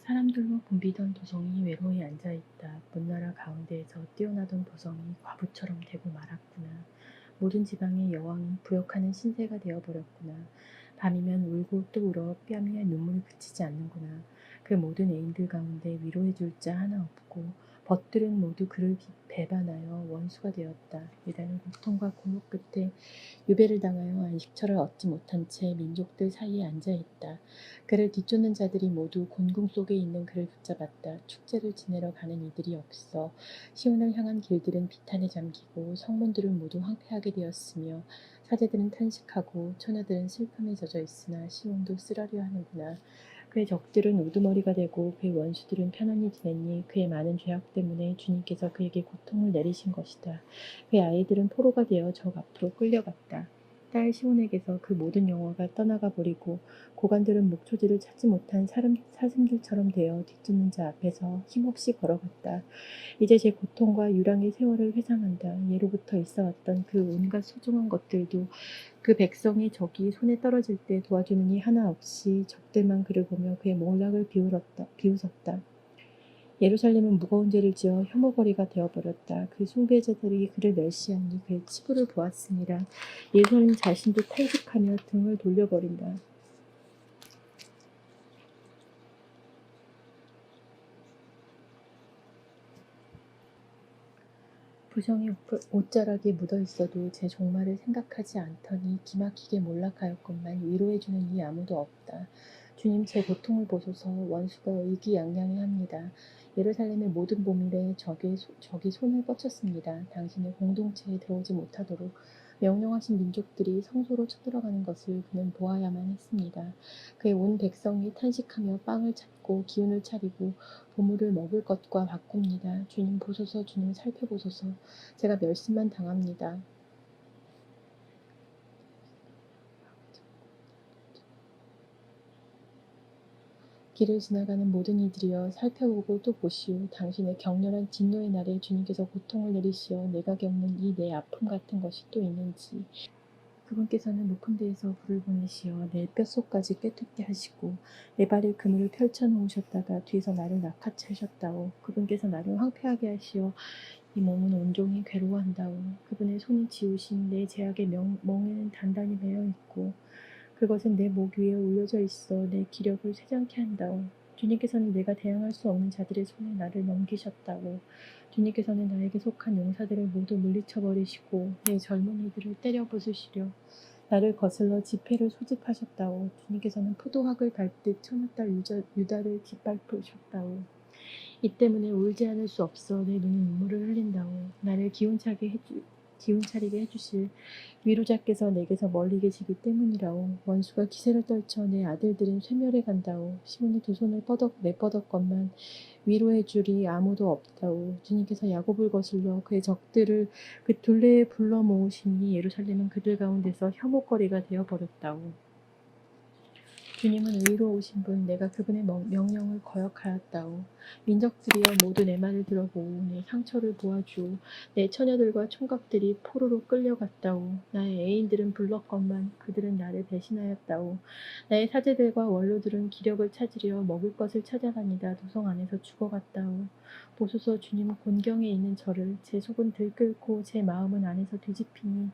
사람들로 붐비던 도성이 외로이 앉아있다. 문나라 가운데에서 뛰어나던 도성이 과부처럼 되고 말았구나. 모든 지방의 여왕이 부역하는 신세가 되어버렸구나. 밤이면 울고 또 울어 뺨에 눈물이 그치지 않는구나. 그 모든 애인들 가운데 위로해줄 자 하나 없고 벗들은 모두 그를 배반하여 원수가 되었다. 유다는 고통과 곤혹 끝에 유배를 당하여 안식처를 얻지 못한 채 민족들 사이에 앉아있다. 그를 뒤쫓는 자들이 모두 곤궁 속에 있는 그를 붙잡았다. 축제를 지내러 가는 이들이 없어 시온을 향한 길들은 비탄에 잠기고 성문들은 모두 황폐하게 되었으며 사제들은 탄식하고 처녀들은 슬픔에 젖어 있으나 시온도 쓰러려 하는구나. 그의 적들은 우두머리가 되고 그의 원수들은 편안히 지냈니 그의 많은 죄악 때문에 주님께서 그에게 고통을 내리신 것이다. 그의 아이들은 포로가 되어 적 앞으로 끌려갔다. 딸 시온에게서 그 모든 영화가 떠나가 버리고 고관들은 목초지를 찾지 못한 사슴들처럼 되어 뒤쫓는 자 앞에서 힘없이 걸어갔다. 이제 제 고통과 유랑의 세월을 회상한다. 예로부터 있어왔던 그 온갖 소중한 것들도 그 백성의 적이 손에 떨어질 때 도와주는 이 하나 없이 적들만 그를 보며 그의 몰락을 비웃었다. 예루살렘은 무거운 죄를 지어 혐오거리가 되어버렸다. 그 숭배자들이 그를 멸시하니 그의 치부를 보았으니라. 예루살렘 자신도 탄식하며 등을 돌려버린다. 부정이 옷자락에 묻어있어도 제 종말을 생각하지 않더니 기막히게 몰락하였건만 위로해주는 이 아무도 없다. 주님 제 고통을 보소서. 원수가 의기양양해합니다. 예루살렘의 모든 보물에 적이 손을 뻗쳤습니다. 당신의 공동체에 들어오지 못하도록 명령하신 민족들이 성소로 쳐들어가는 것을 그는 보아야만 했습니다. 그의 온 백성이 탄식하며 빵을 찾고 기운을 차리고 보물을 먹을 것과 바꿉니다. 주님 보소서. 주님 살펴보소서. 제가 멸시만 당합니다. 길을 지나가는 모든 이들이여 살펴보고 또 보시오. 당신의 격렬한 진노의 날에 주님께서 고통을 내리시어 내가 겪는 이 내 아픔 같은 것이 또 있는지. 그분께서는 높은 데에서 불을 보내시어 내 뼛속까지 꿰뚫게 하시고 내 발에 그물을 펼쳐 놓으셨다가 뒤에서 나를 낚아채셨다오. 그분께서 나를 황폐하게 하시어 이 몸은 온종일 괴로워한다오. 그분의 손이 지우신 내 제약의 멍에는 단단히 매여 있고 그것은 내 목 위에 올려져 있어 내 기력을 쇠잔케 한다오. 주님께서는 내가 대항할 수 없는 자들의 손에 나를 넘기셨다오. 주님께서는 나에게 속한 용사들을 모두 물리쳐 버리시고 내 젊은이들을 때려 부수시려 나를 거슬러 지폐를 소집하셨다오. 주님께서는 포도학을 밟듯 처녀딸 유다를 짓밟으셨다오. 이 때문에 울지 않을 수 없어 내 눈이 눈물을 흘린다오. 나를 기운차리게 해주실 위로자께서 내게서 멀리 계시기 때문이라오. 원수가 기세를 떨쳐 내 아들들은 쇠멸해 간다오. 시온이 두 손을 내뻗었건만 위로해 줄이 아무도 없다오. 주님께서 야곱을 거슬러 그의 적들을 그 둘레에 불러 모으시니 예루살렘은 그들 가운데서 혐오거리가 되어버렸다오. 주님은 의로우신 분, 내가 그분의 명령을 거역하였다오. 민족들이여 모두 내 말을 들어보오. 내 상처를 보아주오. 내 처녀들과 총각들이 포로로 끌려갔다오. 나의 애인들은 불렀건만 그들은 나를 배신하였다오. 나의 사제들과 원로들은 기력을 찾으려 먹을 것을 찾아다니다 도성 안에서 죽어갔다오. 보소서. 주님은 곤경에 있는 저를 제 속은 들끓고 제 마음은 안에서 뒤집히니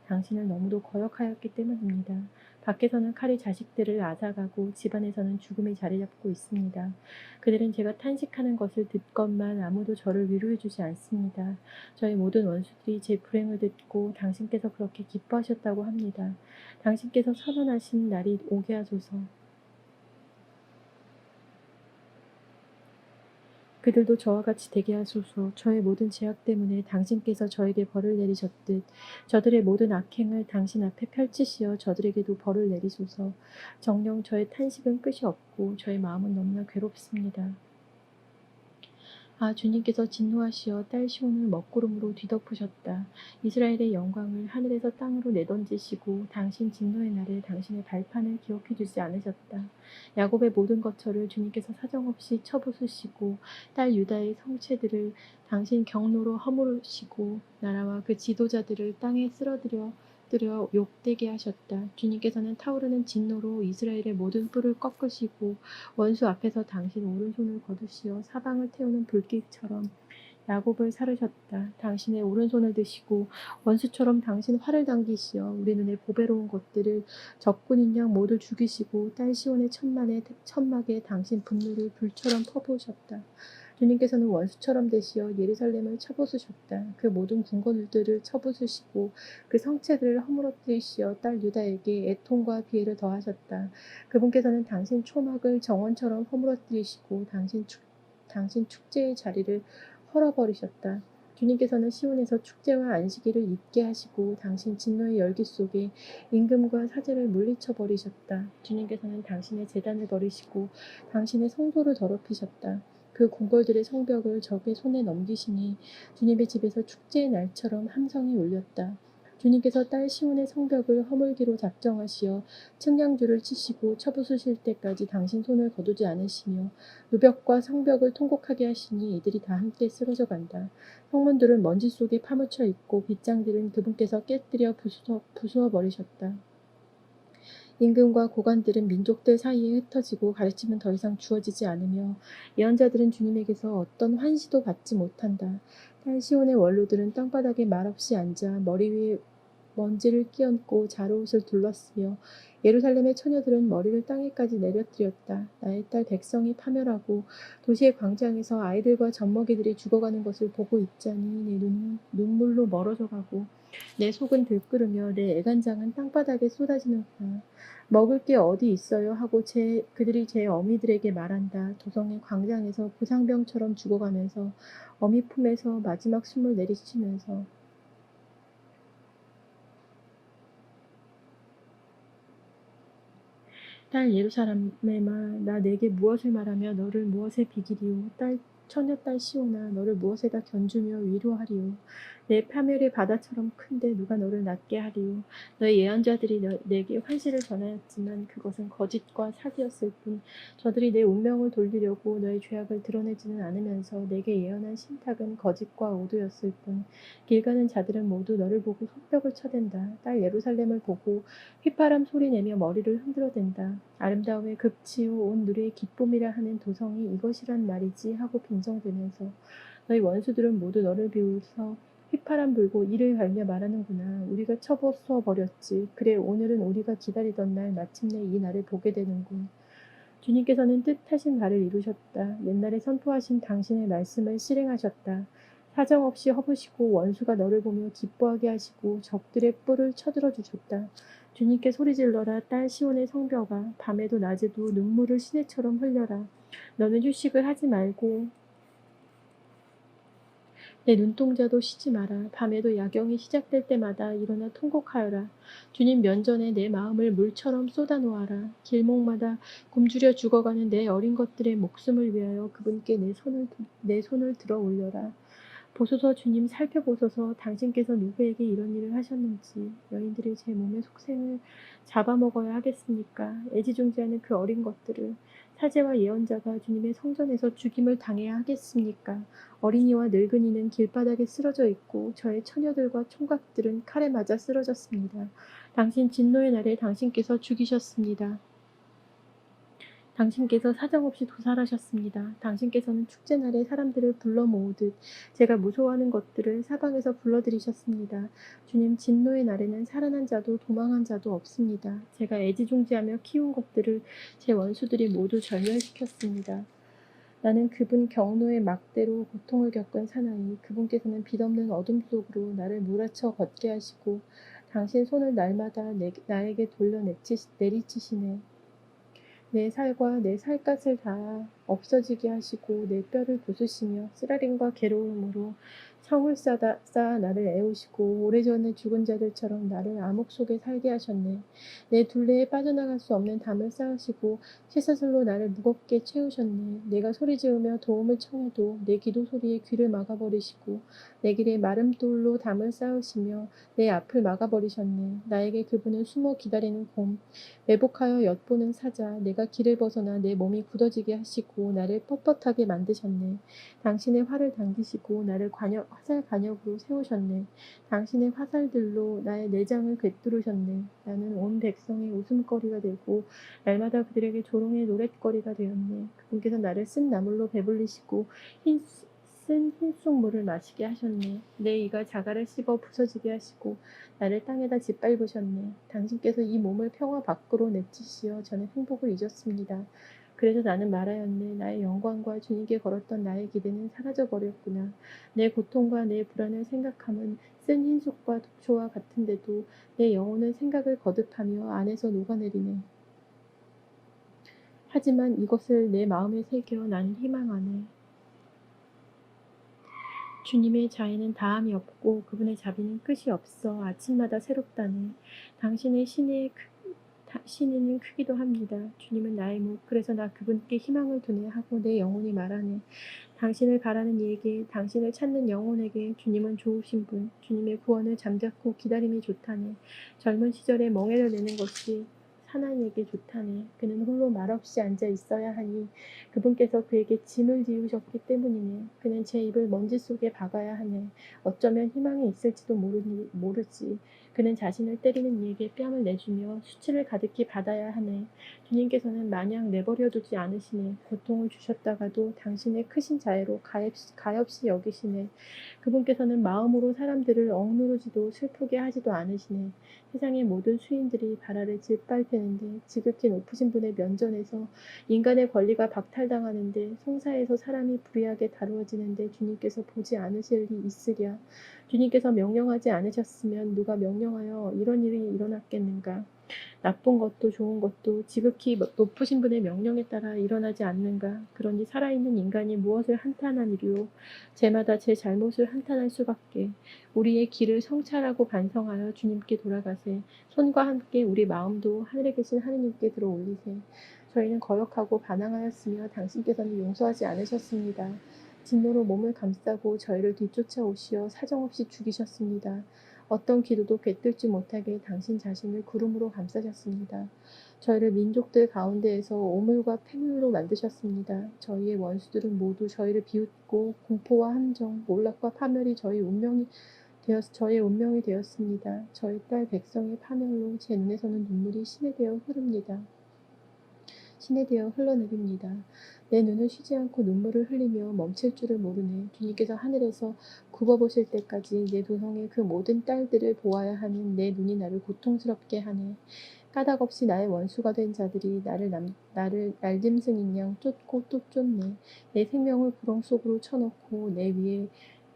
당신을 너무도 거역하였기 때문입니다. 밖에서는 칼이 자식들을 앗아가고 집안에서는 죽음이 자리잡고 있습니다. 그들은 제가 탄식하는 것을 듣건만 아무도 저를 위로해 주지 않습니다. 저의 모든 원수들이 제 불행을 듣고 당신께서 그렇게 기뻐하셨다고 합니다. 당신께서 선언하신 날이 오게 하소서. 그들도 저와 같이 되게 하소서. 저의 모든 죄악 때문에 당신께서 저에게 벌을 내리셨듯 저들의 모든 악행을 당신 앞에 펼치시어 저들에게도 벌을 내리소서. 정녕 저의 탄식은 끝이 없고 저의 마음은 너무나 괴롭습니다. 주님께서 진노하시어 딸 시온을 먹구름으로 뒤덮으셨다. 이스라엘의 영광을 하늘에서 땅으로 내던지시고 당신 진노의 날에 당신의 발판을 기억해 주지 않으셨다. 야곱의 모든 거처를 주님께서 사정없이 쳐부수시고 딸 유다의 성체들을 당신 경로로 허무르시고 나라와 그 지도자들을 땅에 쓸어들여 무너뜨려 욕되게 하셨다. 주님께서는 타오르는 진노로 이스라엘의 모든 뿔을 꺾으시고 원수 앞에서 당신 오른손을 거두시어 사방을 태우는 불길처럼 야곱을 사르셨다. 당신의 오른손을 드시고 원수처럼 당신 활을 당기시어 우리 눈에 보배로운 것들을 적군인 양 모두 죽이시고 딸 시온의 천막에 당신 분노를 불처럼 퍼부으셨다. 주님께서는 원수처럼 되시어 예루살렘을 쳐부수셨다. 그 모든 궁궐들을 쳐부수시고 그 성체들을 허물어뜨리시어 딸 유다에게 애통과 비애를 더하셨다. 그분께서는 당신 초막을 정원처럼 허물어뜨리시고 당신 축제의 자리를 헐어버리셨다. 주님께서는 시온에서 축제와 안식일을 잊게 하시고 당신 진노의 열기 속에 임금과 사제를 물리쳐 버리셨다. 주님께서는 당신의 제단을 버리시고 당신의 성소를 더럽히셨다. 그 궁궐들의 성벽을 적의 손에 넘기시니 주님의 집에서 축제의 날처럼 함성이 울렸다. 주님께서 딸 시온의 성벽을 허물기로 작정하시어 측량줄을 치시고 쳐부수실 때까지 당신 손을 거두지 않으시며 누벽과 성벽을 통곡하게 하시니 이들이 다 함께 쓰러져 간다. 성문들은 먼지 속에 파묻혀 있고 빗장들은 그분께서 깨뜨려 부수어 버리셨다. 임금과 고관들은 민족들 사이에 흩어지고 가르침은 더 이상 주어지지 않으며 예언자들은 주님에게서 어떤 환시도 받지 못한다. 딸 시온의 원로들은 땅바닥에 말없이 앉아 머리 위에 먼지를 끼얹고 자루옷을 둘렀으며 예루살렘의 처녀들은 머리를 땅에까지 내려뜨렸다. 나의 딸 백성이 파멸하고 도시의 광장에서 아이들과 젖먹이들이 죽어가는 것을 보고 있자니 내 눈은 눈물로 멀어져 가고 내 속은 들끓으며 내 애간장은 땅바닥에 쏟아지는구나. 먹을 게 어디 있어요 하고 그들이 제 어미들에게 말한다. 도성의 광장에서 부상병처럼 죽어가면서 어미 품에서 마지막 숨을 내리치면서 딸 예루살렘아 나 내게 무엇을 말하며 너를 무엇에 비기리오. 처녀딸 시온아 너를 무엇에다 견주며 위로하리오. 내 파멸의 바다처럼 큰데 누가 너를 낫게 하리오. 너의 예언자들이 내게 환시를 전하였지만 그것은 거짓과 사기였을 뿐 저들이 내 운명을 돌리려고 너의 죄악을 드러내지는 않으면서 내게 예언한 신탁은 거짓과 오도였을 뿐 길 가는 자들은 모두 너를 보고 손뼉을 쳐댄다. 딸 예루살렘을 보고 휘파람 소리내며 머리를 흔들어댄다. 아름다움의 극치요 온 누리의 기쁨이라 하는 도성이 이것이란 말이지 하고 빈정대면서 너희 원수들은 모두 너를 비웃어 휘파람 불고 이를 갈며 말하는구나. 우리가 쳐부숴 버렸지. 그래 오늘은 우리가 기다리던 날 마침내 이 날을 보게 되는군. 주님께서는 뜻하신 바를 이루셨다. 옛날에 선포하신 당신의 말씀을 실행하셨다. 사정없이 허부시고 원수가 너를 보며 기뻐하게 하시고 적들의 뿔을 쳐들어 주셨다. 주님께 소리질러라 딸 시온의 성벽아 밤에도 낮에도 눈물을 시내처럼 흘려라. 너는 휴식을 하지 말고 내 눈동자도 쉬지 마라. 밤에도 야경이 시작될 때마다 일어나 통곡하여라. 주님 면전에 내 마음을 물처럼 쏟아놓아라. 길목마다 굶주려 죽어가는 내 어린 것들의 목숨을 위하여 그분께 내 손을 들어 올려라. 보소서 주님 살펴보소서 당신께서 누구에게 이런 일을 하셨는지 여인들이 제 몸의 속생을 잡아먹어야 하겠습니까? 애지중지하는 그 어린 것들을 사제와 예언자가 주님의 성전에서 죽임을 당해야 하겠습니까? 어린이와 늙은이는 길바닥에 쓰러져 있고 저의 처녀들과 총각들은 칼에 맞아 쓰러졌습니다. 당신 진노의 날에 당신께서 죽이셨습니다. 당신께서 사정없이 도살하셨습니다. 당신께서는 축제날에 사람들을 불러 모으듯 제가 무서워하는 것들을 사방에서 불러들이셨습니다. 주님 진노의 날에는 살아난 자도 도망한 자도 없습니다. 제가 애지중지하며 키운 것들을 제 원수들이 모두 절멸시켰습니다. 나는 그분 경노의 막대로 고통을 겪은 사나이 그분께서는 빛없는 어둠 속으로 나를 몰아쳐 걷게 하시고 당신 손을 날마다 나에게 돌려 내리치시네. 내 살과 내 살갗을 다 없어지게 하시고 내 뼈를 부수시며 쓰라림과 괴로움으로 성을 쌓아 나를 애우시고 오래전에 죽은 자들처럼 나를 암흑 속에 살게 하셨네. 내 둘레에 빠져나갈 수 없는 담을 쌓으시고 쇠사슬로 나를 무겁게 채우셨네. 내가 소리지으며 도움을 청해도 내 기도 소리에 귀를 막아버리시고 내 길에 마른 돌로 담을 쌓으시며 내 앞을 막아버리셨네. 나에게 그분은 숨어 기다리는 곰 매복하여 엿보는 사자, 내가 길을 벗어나 내 몸이 굳어지게 하시고 나를 뻣뻣하게 만드셨네. 당신의 활을 당기시고 나를 화살 간역으로 세우셨네. 당신의 화살들로 나의 내장을 꿰뚫으셨네. 나는 온 백성의 웃음거리가 되고 날마다 그들에게 조롱의 노랫거리가 되었네. 그분께서 나를 쓴 나물로 배불리시고 쓴 흰쑥물을 마시게 하셨네. 내 이가 자갈을 씹어 부서지게 하시고 나를 땅에다 짓밟으셨네. 당신께서 이 몸을 평화 밖으로 내치시어 저는 행복을 잊었습니다. 그래서 나는 말하였네. 나의 영광과 주님께 걸었던 나의 기대는 사라져버렸구나. 내 고통과 내 불안을 생각함은 쓴 흰속과 독초와 같은데도 내 영혼은 생각을 거듭하며 안에서 녹아내리네. 하지만 이것을 내 마음에 새겨 나는 희망하네. 주님의 자애는 다함이 없고 그분의 자비는 끝이 없어 아침마다 새롭다네. 당신의 신의는 크기도 합니다. 주님은 나의 목, 그래서 나 그분께 희망을 두네 하고 내 영혼이 말하네. 당신을 바라는 이에게, 당신을 찾는 영혼에게 주님은 좋으신 분, 주님의 구원을 잠자코 기다림이 좋다네. 젊은 시절에 멍에를 내는 것이 사나이에게 좋다네. 그는 홀로 말없이 앉아 있어야 하니 그분께서 그에게 짐을 지우셨기 때문이네. 그는 제 입을 먼지 속에 박아야 하네. 어쩌면 희망이 있을지도 모르지. 그는 자신을 때리는 이에게 뺨을 내주며 수치를 가득히 받아야 하네. 주님께서는 마냥 내버려두지 않으시네. 고통을 주셨다가도 당신의 크신 자애로 가엾이 여기시네. 그분께서는 마음으로 사람들을 억누르지도 슬프게 하지도 않으시네. 세상의 모든 수인들이 바라를 짓밟히는데 지극히 높으신 분의 면전에서 인간의 권리가 박탈당하는데 송사에서 사람이 불의하게 다루어지는데 주님께서 보지 않으실 리 있으랴. 주님께서 명령하지 않으셨으면 누가 명령하여 이런 일이 일어났겠는가. 나쁜 것도 좋은 것도 지극히 높으신 분의 명령에 따라 일어나지 않는가. 그러니 살아있는 인간이 무엇을 한탄하니요. 제마다 제 잘못을 한탄할 수밖에. 우리의 길을 성찰하고 반성하여 주님께 돌아가세. 손과 함께 우리 마음도 하늘에 계신 하느님께 들어 올리세. 저희는 거역하고 반항하였으며 당신께서는 용서하지 않으셨습니다. 진노로 몸을 감싸고 저희를 뒤쫓아 오시어 사정없이 죽이셨습니다. 어떤 기도도 꿰뚫지 못하게 당신 자신을 구름으로 감싸셨습니다. 저희를 민족들 가운데에서 오물과 폐물로 만드셨습니다. 저희의 원수들은 모두 저희를 비웃고 공포와 함정, 몰락과 파멸이 저희의 운명이 되었습니다. 저희 딸 백성의 파멸로 제 눈에서는 눈물이 신에 되어 흘러내립니다. 내 눈은 쉬지 않고 눈물을 흘리며 멈출 줄을 모르네. 주님께서 하늘에서 굽어보실 때까지 내 도성의 그 모든 딸들을 보아야 하는 내 눈이 나를 고통스럽게 하네. 까닭없이 나의 원수가 된 자들이 나를 날짐승인 양 쫓고 또 쫓네. 내 생명을 구렁 속으로 쳐넣고 내 위에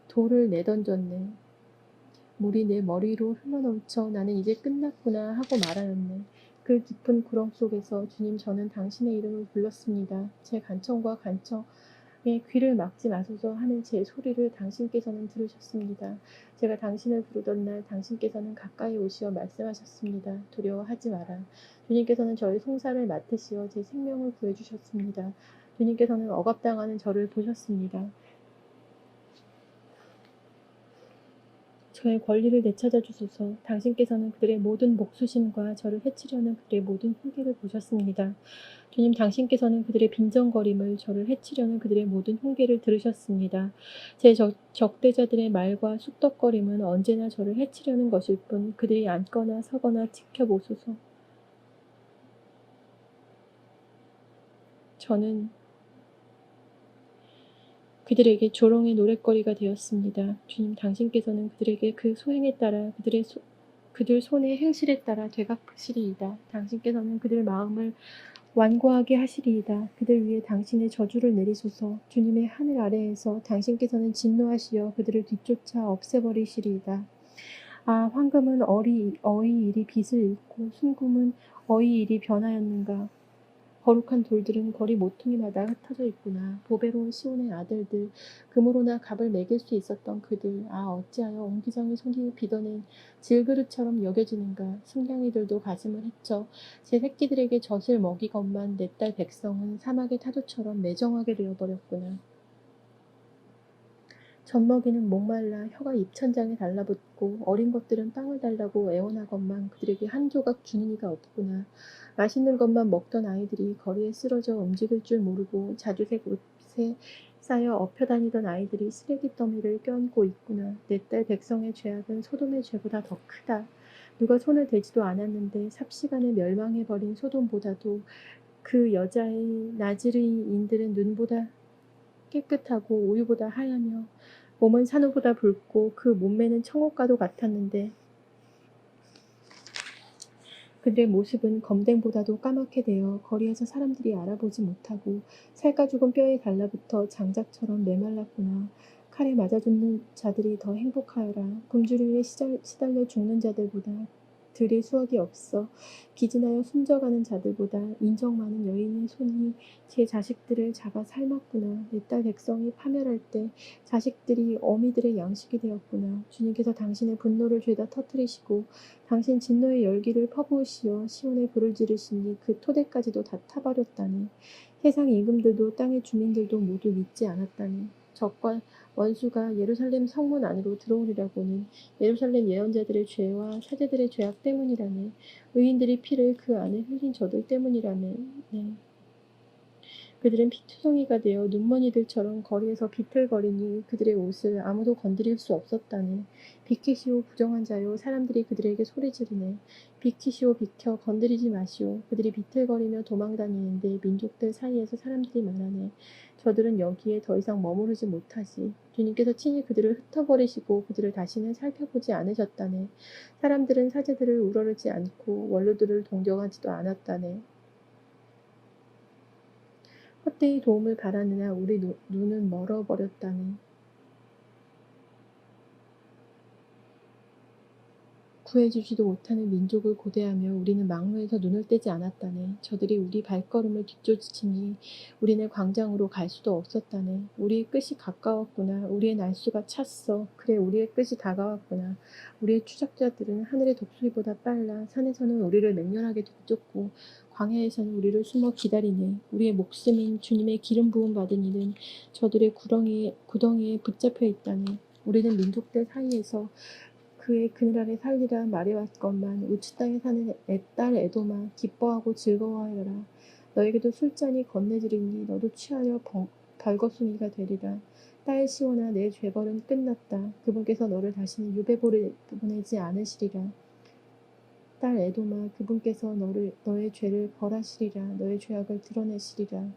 돌을 내던졌네. 물이 내 머리 위로 흘러넘쳐 나는 이제 끝났구나 하고 말하였네. 그 깊은 구렁 속에서 주님 저는 당신의 이름을 불렀습니다. 제 간청과 간청에 귀를 막지 마소서 하는 제 소리를 당신께서는 들으셨습니다. 제가 당신을 부르던 날 당신께서는 가까이 오시어 말씀하셨습니다. 두려워하지 마라. 주님께서는 저의 송사를 맡으시어 제 생명을 구해주셨습니다. 주님께서는 억압당하는 저를 보셨습니다. 저의 권리를 되찾아 주소서. 당신께서는 그들의 모든 목수심과 저를 해치려는 그들의 모든 흉계를 보셨습니다. 주님 당신께서는 그들의 빈정거림을 저를 해치려는 그들의 모든 흉계를 들으셨습니다. 제 적대자들의 말과 쑥덕거림은 언제나 저를 해치려는 것일 뿐 그들이 앉거나 서거나 지켜보소서. 저는 그들에게 조롱의 노랫거리가 되었습니다. 주님 당신께서는 그들에게 그 소행에 따라 그들 손의 행실에 따라 되갚으시리이다. 당신께서는 그들 마음을 완고하게 하시리이다. 그들 위에 당신의 저주를 내리소서. 주님의 하늘 아래에서 당신께서는 진노하시어 그들을 뒤쫓아 없애버리시리이다. 아, 황금은 어이 일이 빛을 잃고 순금은 어이 일이 변하였는가. 거룩한 돌들은 거리 모퉁이마다 흩어져 있구나. 보배로운 시온의 아들들, 금으로나 갑을 매길 수 있었던 그들, 아 어찌하여 옹기장의 손이 빚어낸 질그릇처럼 여겨지는가. 승냥이들도 가슴을 헤쳐 제 새끼들에게 젖을 먹이건만 내 딸 백성은 사막의 타조처럼 매정하게 되어버렸구나. 젖먹이는 목말라 혀가 입천장에 달라붙고 어린 것들은 빵을 달라고 애원하건만 그들에게 한 조각 주는 이가 없구나. 맛있는 것만 먹던 아이들이 거리에 쓰러져 움직일 줄 모르고 자주색 옷에 쌓여 엎혀 다니던 아이들이 쓰레기 더미를 껴안고 있구나. 내 딸 백성의 죄악은 소돔의 죄보다 더 크다. 누가 손을 대지도 않았는데 삽시간에 멸망해버린 소돔보다도 그 여자의 나즈르인들은 눈보다 깨끗하고 우유보다 하얗며 몸은 산호보다 붉고 그 몸매는 청옥과도 같았는데 그들의 모습은 검댕보다도 까맣게 되어 거리에서 사람들이 알아보지 못하고 살까 죽은 뼈에 달라붙어 장작처럼 메말랐구나. 칼에 맞아 죽는 자들이 더 행복하여라. 굶주림에 시달려 죽는 자들보다 들의 수확이 없어 기진하여 숨져가는 자들보다 인정 많은 여인의 손이 제 자식들을 잡아 삶았구나. 내 딸 백성이 파멸할 때 자식들이 어미들의 양식이 되었구나. 주님께서 당신의 분노를 죄다 터뜨리시고 당신 진노의 열기를 퍼부으시어 시온에 불을 지르시니 그 토대까지도 다 타버렸다니. 세상 임금들도 땅의 주민들도 모두 믿지 않았다니. 적과 원수가 예루살렘 성문 안으로 들어오리라고는 예루살렘 예언자들의 죄와 사제들의 죄악 때문이라네. 의인들이 피를 그 안에 흘린 저들 때문이라네. 네. 그들은 피투성이가 되어 눈먼이들처럼 거리에서 비틀거리니 그들의 옷을 아무도 건드릴 수 없었다네. 비키시오 부정한 자요 사람들이 그들에게 소리 지르네. 비키시오 비켜 건드리지 마시오. 그들이 비틀거리며 도망다니는데 민족들 사이에서 사람들이 말하네. 저들은 여기에 더 이상 머무르지 못하지. 주님께서 친히 그들을 흩어버리시고 그들을 다시는 살펴보지 않으셨다네. 사람들은 사제들을 우러르지 않고 원로들을 동정하지도 않았다네. 헛되이 도움을 바라느냐 우리 눈은 멀어버렸다네. 구해주지도 못하는 민족을 고대하며 우리는 망로에서 눈을 떼지 않았다네. 저들이 우리 발걸음을 뒤쫓으니 우리는 광장으로 갈 수도 없었다네. 우리의 끝이 가까웠구나. 우리의 날수가 찼어. 그래 우리의 끝이 다가왔구나. 우리의 추적자들은 하늘의 독수리보다 빨라. 산에서는 우리를 맹렬하게 뒤쫓고 광야에서는 우리를 숨어 기다리네. 우리의 목숨인 주님의 기름 부음 받은 이는 저들의 구덩이에 붙잡혀 있다네. 우리는 민족들 사이에서 그의 그늘 아래 살리라 말해왔건만 우치 땅에 사는 딸 에도마 기뻐하고 즐거워하여라. 너에게도 술잔이 건네지리니 너도 취하여 벌거숭이가 되리라. 딸 시온아 내 죄벌은 끝났다. 그분께서 너를 다시는 유배 보내지 않으시리라. 딸 에도마 그분께서 너의 죄를 벌하시리라. 너의 죄악을 드러내시리라.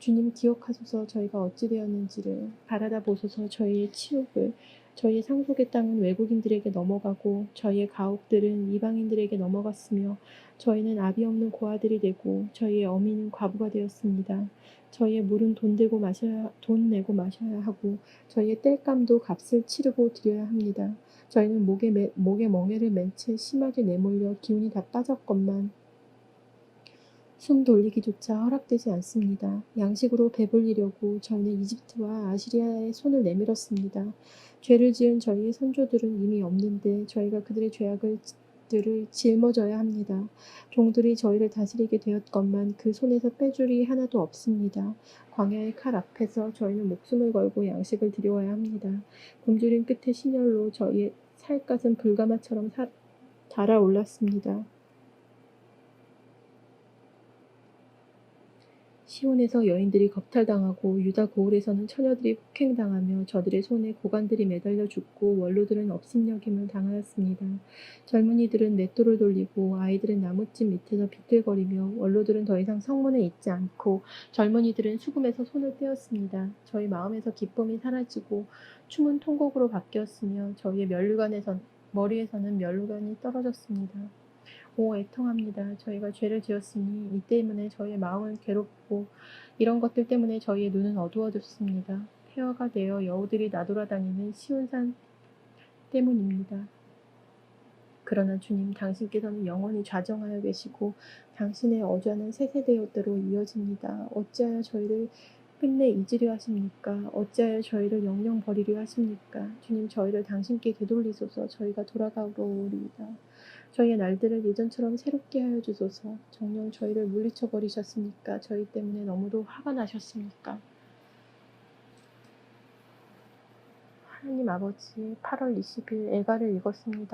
주님 기억하소서 저희가 어찌 되었는지를 바라다 보소서 저희의 치욕을 저희의 상속의 땅은 외국인들에게 넘어가고 저희의 가옥들은 이방인들에게 넘어갔으며 저희는 아비 없는 고아들이 되고 저희의 어미는 과부가 되었습니다. 저희의 물은 돈 내고 마셔야 하고 저희의 땔감도 값을 치르고 드려야 합니다. 저희는 목에 멍에를 맨 채 심하게 내몰려 기운이 다 빠졌건만 숨 돌리기조차 허락되지 않습니다. 양식으로 배불리려고 저희는 이집트와 아시리아의 손을 내밀었습니다. 죄를 지은 저희의 선조들은 이미 없는데 저희가 그들의 죄악들을 짊어져야 합니다. 종들이 저희를 다스리게 되었건만 그 손에서 빼줄이 하나도 없습니다. 광야의 칼 앞에서 저희는 목숨을 걸고 양식을 드려야 합니다. 굶주림 끝에 신열로 저희의 살갗은 불가마처럼 달아올랐습니다. 시온에서 여인들이 겁탈당하고 유다 고을에서는 처녀들이 폭행당하며 저들의 손에 고관들이 매달려 죽고 원로들은 업신여김을 당하였습니다. 젊은이들은 맷돌을 돌리고 아이들은 나뭇집 밑에서 비틀거리며 원로들은 더 이상 성문에 있지 않고 젊은이들은 수금에서 손을 떼었습니다. 저희 마음에서 기쁨이 사라지고 춤은 통곡으로 바뀌었으며 저희의 머리에서는 면류관이 떨어졌습니다. 오 애통합니다. 저희가 죄를 지었으니 이 때문에 저희의 마음은 괴롭고 이런 것들 때문에 저희의 눈은 어두워졌습니다. 폐허가 되어 여우들이 나돌아다니는 시온산 때문입니다. 그러나 주님 당신께서는 영원히 좌정하여 계시고 당신의 어좌는 세세대대로 이어집니다. 어찌하여 저희를 끝내 잊으려 하십니까? 어찌하여 저희를 영영 버리려 하십니까? 주님 저희를 당신께 되돌리소서. 저희가 돌아가오리이다. 저희의 날들을 예전처럼 새롭게 하여 주소서. 정녕 저희를 물리쳐 버리셨습니까? 저희 때문에 너무도 화가 나셨습니까? 하나님 아버지 8월 20일 애가를 읽었습니다.